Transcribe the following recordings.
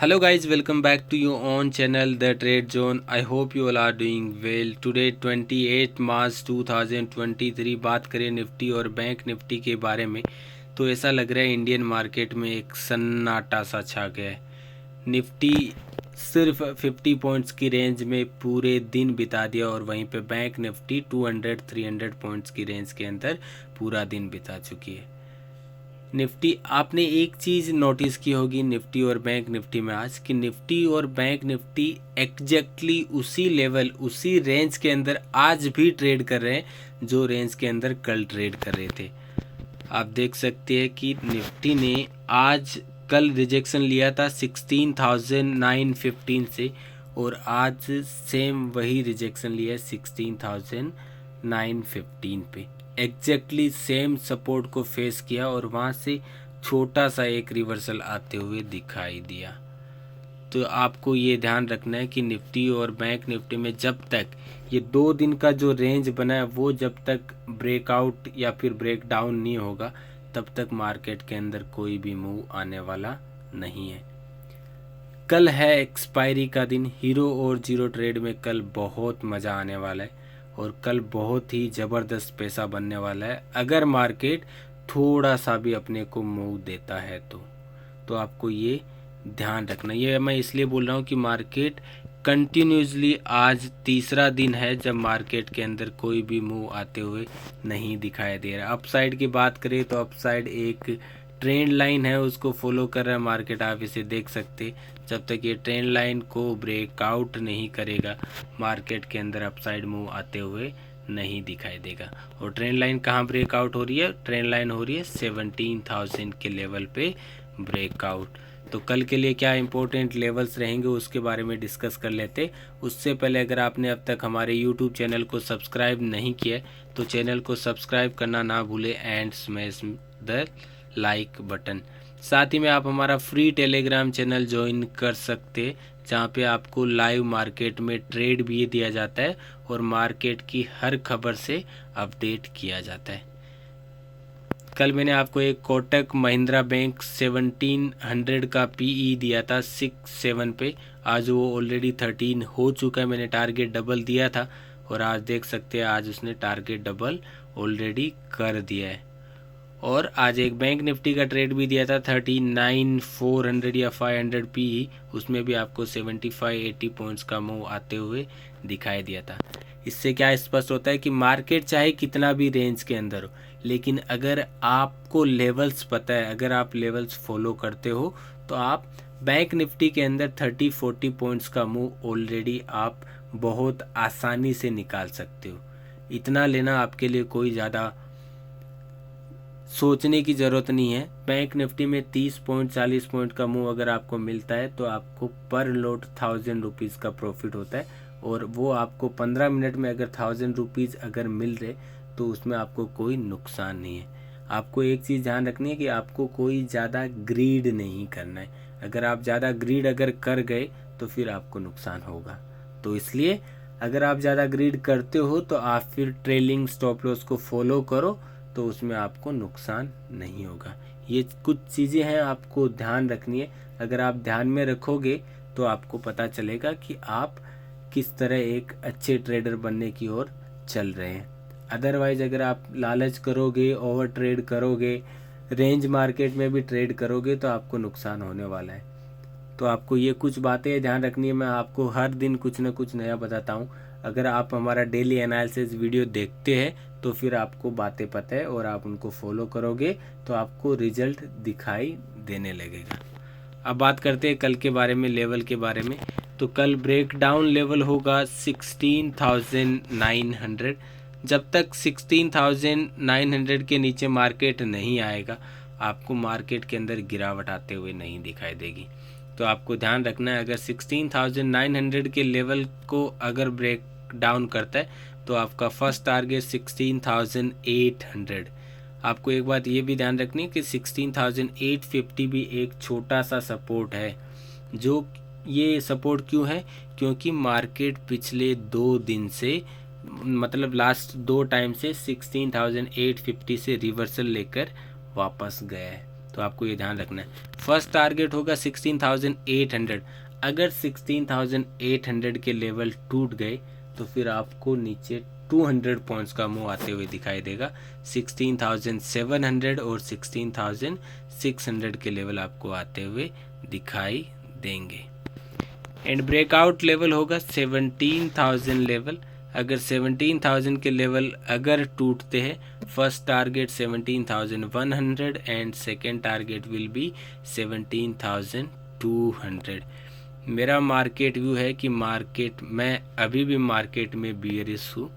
Hello guys, welcome back to your own channel The Trade Zone. I hope you all are doing well. Today 28 मार्च 2023 बात करें Nifty और bank Nifty के बारे में तो ऐसा लग रहा है इंडियन मार्केट में एक सन्नाटा सा छा गया है। निफ्टी सिर्फ 50 पॉइंट्स की रेंज में पूरे दिन बिता दिया और वहीं पे बैंक निफ्टी 200-300 पॉइंट्स की रेंज के अंदर पूरा दिन बिता चुकी है। निफ्टी आपने एक चीज़ नोटिस की होगी निफ्टी और बैंक निफ्टी में आज कि निफ्टी और बैंक निफ्टी एग्जैक्टली उसी लेवल उसी रेंज के अंदर आज भी ट्रेड कर रहे हैं जो रेंज के अंदर कल ट्रेड कर रहे थे। आप देख सकते हैं कि निफ्टी ने आज कल रिजेक्शन लिया था 16,915 से और आज सेम वही रिजेक्शन लिया है 16,915 पे। एग्जैक्टली सेम सपोर्ट को फेस किया और वहाँ से छोटा सा एक रिवर्सल आते हुए दिखाई दिया। तो आपको ये ध्यान रखना है कि निफ्टी और बैंक निफ्टी में जब तक ये 2 दिन का जो रेंज बना है वो जब तक ब्रेकआउट या फिर ब्रेक डाउन नहीं होगा तब तक मार्केट के अंदर कोई भी मूव आने वाला नहीं है। कल है एक्सपायरी का दिन। हीरो और जीरो ट्रेड में कल बहुत मज़ा आने वाला है और कल बहुत ही ज़बरदस्त पैसा बनने वाला है अगर मार्केट थोड़ा सा भी अपने को मूव देता है तो आपको ये ध्यान रखना। ये मैं इसलिए बोल रहा हूँ कि मार्केट कंटिन्यूसली आज तीसरा दिन है जब मार्केट के अंदर कोई भी मूव आते हुए नहीं दिखाई दे रहा। अपसाइड की बात करें तो अपसाइड एक ट्रेंड लाइन है उसको फॉलो कर रहा है मार्केट, आप इसे देख सकते। जब तक ये ट्रेंड लाइन को ब्रेकआउट नहीं करेगा मार्केट के अंदर अपसाइड मूव आते हुए नहीं दिखाई देगा। और ट्रेंड लाइन कहाँ ब्रेकआउट हो रही है? ट्रेंड लाइन हो रही है 17,000 के लेवल पे ब्रेकआउट। तो कल के लिए क्या इंपॉर्टेंट लेवल्स रहेंगे उसके बारे में डिस्कस कर लेते। उससे पहले अगर आपने अब तक हमारे यूट्यूब चैनल को सब्सक्राइब नहीं किया तो चैनल को सब्सक्राइब करना ना भूलें and smash the like button. साथ ही में आप हमारा फ्री टेलीग्राम चैनल ज्वाइन कर सकते जहाँ पे आपको लाइव मार्केट में ट्रेड भी दिया जाता है और मार्केट की हर खबर से अपडेट किया जाता है। कल मैंने आपको एक कोटक महिंद्रा बैंक 1700 का पीई दिया था 6-7 पे। आज वो ऑलरेडी 13 हो चुका है। मैंने टारगेट डबल दिया था और आज देख सकते हैं आज उसने टारगेट डबल ऑलरेडी कर दिया है। और आज एक बैंक निफ्टी का ट्रेड भी दिया था 39,400 या 500 पी, उसमें भी आपको 75-80 पॉइंट्स का मूव आते हुए दिखाई दिया था। इससे क्या स्पष्ट होता है कि मार्केट चाहे कितना भी रेंज के अंदर हो लेकिन अगर आपको लेवल्स पता है, अगर आप लेवल्स फॉलो करते हो तो आप बैंक निफ्टी के अंदर 30-40 पॉइंट्स का मूव ऑलरेडी आप बहुत आसानी से निकाल सकते हो। इतना लेना आपके लिए कोई ज़्यादा सोचने की ज़रूरत नहीं है। बैंक निफ्टी में 30 पॉइंट 40 पॉइंट का मूव अगर आपको मिलता है तो आपको पर लोट 1000 रुपीज़ का प्रॉफिट होता है और वो आपको 15 मिनट में अगर 1000 रुपीज़ अगर मिल रहे तो उसमें आपको कोई नुकसान नहीं है। आपको एक चीज़ ध्यान रखनी है कि आपको कोई ज़्यादा ग्रीड नहीं करना है। अगर आप ज़्यादा ग्रीड अगर कर गए तो फिर आपको नुकसान होगा। तो इसलिए अगर आप ज़्यादा ग्रीड करते हो तो आप फिर ट्रेलिंग स्टॉप लॉस को फॉलो करो तो उसमें आपको नुकसान नहीं होगा। ये कुछ चीज़ें हैं आपको ध्यान रखनी है। अगर आप ध्यान में रखोगे तो आपको पता चलेगा कि आप किस तरह एक अच्छे ट्रेडर बनने की ओर चल रहे हैं। अदरवाइज़ अगर आप लालच करोगे, ओवर ट्रेड करोगे, रेंज मार्केट में भी ट्रेड करोगे तो आपको नुकसान होने वाला है। तो आपको ये कुछ बातें ध्यान रखनी है। मैं आपको हर दिन कुछ ना कुछ नया बताता हूँ। अगर आप हमारा डेली एनालिसिस वीडियो देखते हैं तो फिर आपको बातें पता है और आप उनको फॉलो करोगे तो आपको रिजल्ट दिखाई देने लगेगा। अब बात करते हैं कल के बारे में, लेवल के बारे में। तो कल ब्रेक डाउन लेवल होगा 16,900। जब तक 16,900 के नीचे मार्केट नहीं आएगा आपको मार्केट के अंदर गिरावट आते हुए नहीं दिखाई देगी। तो आपको ध्यान रखना है अगर 16,900 के लेवल को अगर ब्रेक डाउन करता है तो आपका फर्स्ट टारगेट 16,800। आपको एक बात ये भी ध्यान रखनी है कि 16,850 भी एक छोटा सा सपोर्ट है। जो ये सपोर्ट क्यों है? क्योंकि मार्केट पिछले 2 दिन से मतलब लास्ट 2 टाइम से 16,850 से रिवर्सल लेकर वापस गया है। तो आपको ये ध्यान रखना है। फर्स्ट टारगेट होगा 16,800। अगर 16,800 के लेवल टूट गए तो फिर आपको नीचे 200 पॉइंट्स का मूव आते हुए दिखाई देगा। 16,700 और 16,600 के लेवल आपको आते हुए दिखाई देंगे। एंड ब्रेकआउट लेवल होगा 17,000 लेवल। अगर 17,000 के लेवल अगर टूटते हैं, first target 17,100 and second target will be 17,200। मेरा मार्केट व्यू है कि मैं अभी भी मार्केट में बियरिश हूँ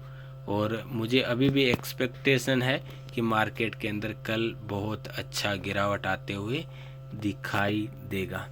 और मुझे अभी भी एक्सपेक्टेशन है कि मार्केट के अंदर कल बहुत अच्छा गिरावट आते हुए दिखाई देगा।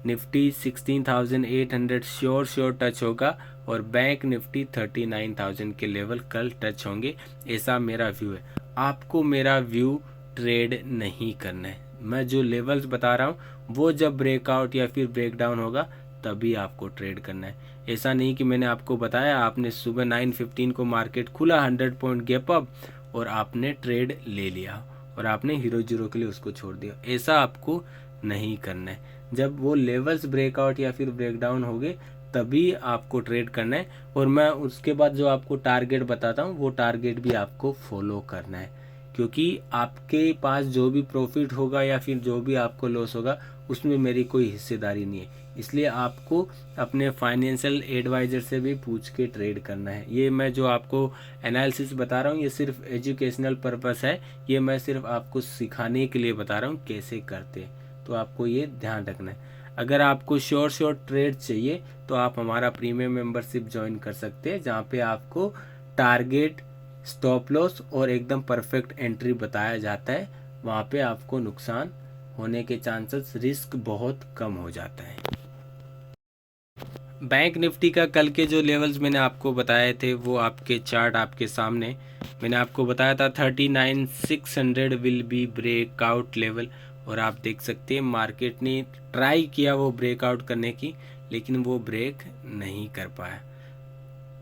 निफ्टी 16,800 श्योर टच होगा और बैंक निफ्टी 39,000 के लेवल कल टच होंगे, ऐसा मेरा व्यू है। आपको मेरा व्यू ट्रेड नहीं करना है। मैं जो लेवल्स बता रहा हूँ वो जब ब्रेकआउट या फिर ब्रेकडाउन होगा तभी आपको ट्रेड करना है। ऐसा नहीं कि मैंने आपको बताया, आपने सुबह 9:15 को मार्केट खुला 100 पॉइंट गैप अप और आपने ट्रेड ले लिया और आपने हीरो जीरो के लिए उसको छोड़ दिया। ऐसा आपको नहीं करना है। जब वो लेवल्स ब्रेकआउट या फिर ब्रेकडाउन हो गए तभी आपको ट्रेड करना है। और मैं उसके बाद जो आपको टारगेट बताता हूँ वो टारगेट भी आपको फॉलो करना है, क्योंकि आपके पास जो भी प्रॉफिट होगा या फिर जो भी आपको लॉस होगा उसमें मेरी कोई हिस्सेदारी नहीं है। इसलिए आपको अपने फाइनेंशियल एडवाइज़र से भी पूछ के ट्रेड करना है। ये मैं जो आपको एनालिसिस बता रहा हूँ ये सिर्फ एजुकेशनल पर्पस है, ये मैं सिर्फ आपको सिखाने के लिए बता रहा हूँ कैसे करते हैं, तो आपको ये ध्यान रखना है। अगर आपको श्योर ट्रेड चाहिए तो आप हमारा प्रीमियम मेंबरशिप ज्वाइन कर सकते हैं, जहाँ पे आपको टारगेट, स्टॉप लॉस और एकदम परफेक्ट एंट्री बताया जाता है। वहाँ पे आपको नुकसान होने के चांसेस, रिस्क बहुत कम हो जाता है। बैंक निफ्टी का कल के जो लेवल्स मैंने आपको बताए थे वो आपके चार्ट आपके सामने, मैंने आपको बताया था 39,600 विल बी ब्रेकआउट लेवल, और आप देख सकते हैं मार्केट ने ट्राई किया वो ब्रेकआउट करने की, लेकिन वो ब्रेक नहीं कर पाया।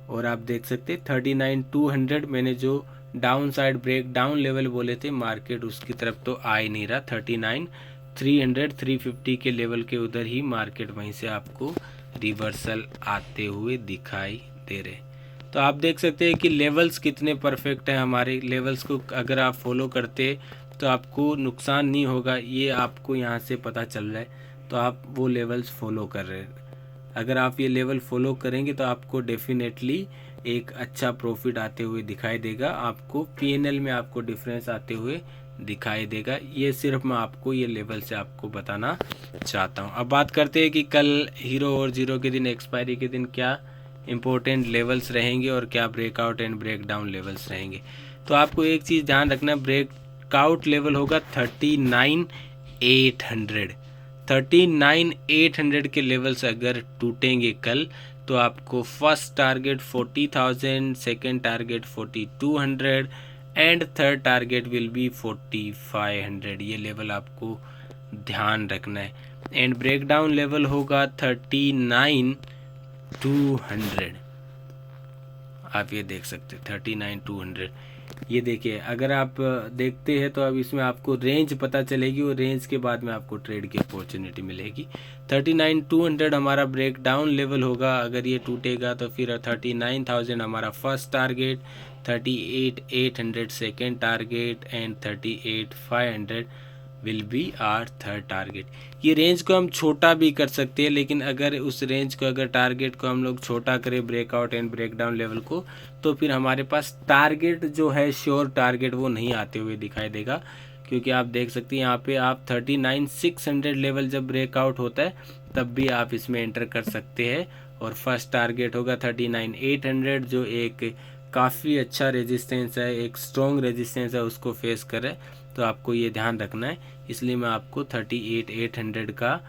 और आप देख सकते हैं 39,200 मैंने जो down side break down level बोले थे, मार्केट उसकी तरफ तो आ ही नहीं रहा। 39,300 350 के लेवल के उधर ही मार्केट वहीं से आपको रिवर्सल आते हुए दिखाई दे रहे। तो आप देख सकते हैं कि लेवल्स कितने परफेक्ट हैं। हमारे लेवल्स को अगर आप फॉलो करते तो आपको नुकसान नहीं होगा, ये आपको यहाँ से पता चल रहा है। तो आप वो लेवल्स फॉलो कर रहे हैं। अगर आप ये लेवल फॉलो करेंगे तो आपको डेफिनेटली एक अच्छा प्रॉफिट आते हुए दिखाई देगा, आपको पीएनएल में आपको डिफरेंस आते हुए दिखाई देगा। ये सिर्फ मैं आपको ये लेवल से आपको बताना चाहता हूँ। अब बात करते हैं कि कल हीरो और जीरो के दिन, एक्सपायरी के दिन क्या इंपॉर्टेंट लेवल्स रहेंगे और क्या ब्रेकआउट एंड ब्रेकडाउन लेवल्स रहेंगे। तो आपको एक चीज़ ध्यान रखना, ब्रेकआउट लेवल होगा 39,800। 39,800 के लेवल्स अगर टूटेंगे कल तो आपको first target 40,000, second target 4,200 and third target will be 4,500। ये लेवल आपको ध्यान रखना है। एंड ब्रेकडाउन लेवल होगा 39,200। आप ये देख सकते हैं 39,200। ये देखिए, अगर आप देखते हैं तो अब इसमें आपको रेंज पता चलेगी और रेंज के बाद में आपको ट्रेड की अपॉर्चुनिटी मिलेगी। 39,200 हमारा ब्रेकडाउन लेवल होगा। अगर ये टूटेगा तो फिर 39,000 हमारा first target, 38,800 second target and 38,500 will be our third target. ये रेंज को हम छोटा भी कर सकते हैं, लेकिन अगर उस रेंज को, अगर टारगेट को हम लोग छोटा करें ब्रेकआउट एंड ब्रेकडाउन लेवल को, तो फिर हमारे पास टारगेट जो है श्योर टारगेट वो नहीं आते हुए दिखाई देगा। क्योंकि आप देख सकते हैं यहाँ पे आप 39,600 लेवल जब ब्रेकआउट होता है तब भी आप इसमें एंटर कर सकते हैं। और फर्स्ट टारगेट होगा 39,800 जो एक काफ़ी अच्छा रेजिस्टेंस है, एक स्ट्रॉन्ग रेजिस्टेंस है, उसको फेस करे। तो आपको ये ध्यान रखना है, इसलिए मैं आपको 38,800 का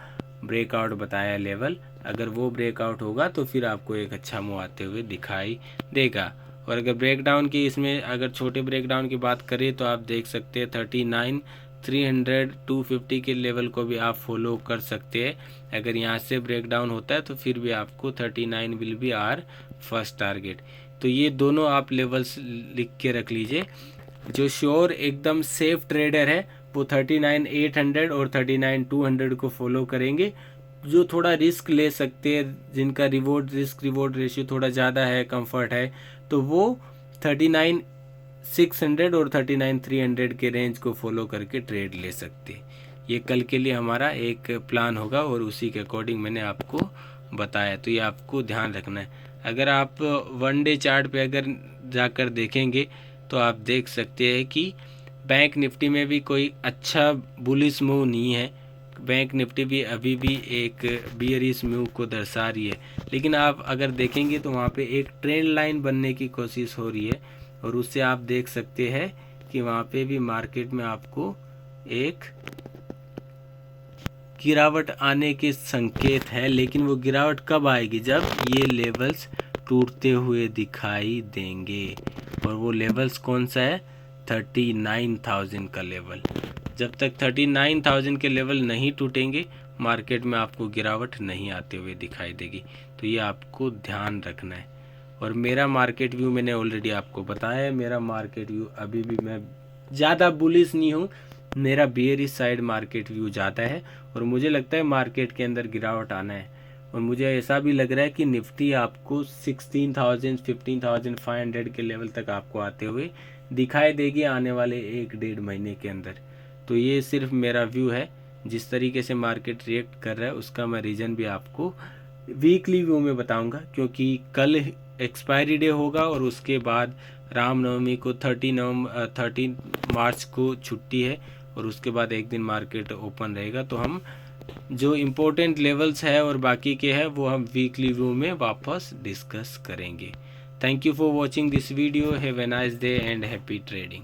ब्रेकआउट बताया लेवल। अगर वो ब्रेकआउट होगा तो फिर आपको एक अच्छा मूव आते हुए दिखाई देगा। और अगर ब्रेकडाउन की, इसमें अगर छोटे ब्रेकडाउन की बात करें तो आप देख सकते हैं 39,300 250 के लेवल को भी आप फॉलो कर सकते हैं। अगर यहाँ से ब्रेकडाउन होता है तो फिर भी आपको 39 will be our first target. तो ये दोनों आप लेवल्स लिख के रख लीजिए। जो श्योर एकदम सेफ ट्रेडर है वो 39,800 और 39,200 को फॉलो करेंगे। जो थोड़ा रिस्क ले सकते हैं, जिनका रिस्क रिवॉर्ड रेशियो थोड़ा ज़्यादा है, कंफर्ट है, तो वो 39,600 और 39,300 के रेंज को फॉलो करके ट्रेड ले सकते हैं। ये कल के लिए हमारा एक प्लान होगा और उसी के अकॉर्डिंग मैंने आपको बताया, तो ये आपको ध्यान रखना है। अगर आप वन डे चार्ट पे अगर जाकर देखेंगे तो आप देख सकते हैं कि बैंक निफ्टी में भी कोई अच्छा बुलिश मूव नहीं है। बैंक निफ्टी भी अभी भी एक बियरिश मूव को दर्शा रही है, लेकिन आप अगर देखेंगे तो वहाँ पे एक ट्रेंड लाइन बनने की कोशिश हो रही है और उससे आप देख सकते हैं कि वहाँ पे भी मार्केट में आपको एक गिरावट आने के संकेत है। लेकिन वो गिरावट कब आएगी? जब ये लेवल्स टूटते हुए दिखाई देंगे। और वो लेवल्स कौन सा है? 39,000 का लेवल। जब तक 39,000 के लेवल नहीं टूटेंगे, मार्केट में आपको गिरावट नहीं आते हुए दिखाई देगी। तो ये आपको ध्यान रखना है। और मेरा मार्केट व्यू मैंने ऑलरेडी आपको बताया है। मेरा मार्केट व्यू अभी भी, मैं ज़्यादा बुलिश नहीं हूँ, मेरा बेयरिश साइड मार्केट व्यू ज़्यादा है और मुझे लगता है मार्केट के अंदर गिरावट आना है। और मुझे ऐसा भी लग रहा है कि निफ्टी आपको 16,000 15,500 के लेवल तक आपको आते हुए दिखाई देगी आने वाले 1-1.5 महीने के अंदर। तो ये सिर्फ मेरा व्यू है। जिस तरीके से मार्केट रिएक्ट कर रहा है उसका मैं रीज़न भी आपको वीकली व्यू में बताऊंगा, क्योंकि कल एक्सपायरी डे होगा और उसके बाद रामनवमी को 13 मार्च को छुट्टी है और उसके बाद एक दिन मार्केट ओपन रहेगा। तो हम जो इम्पोर्टेंट लेवल्स है और बाकी के हैं वो हम वीकली व्यू में वापस डिस्कस करेंगे। Thank you for watching this video. Have a nice day and happy trading.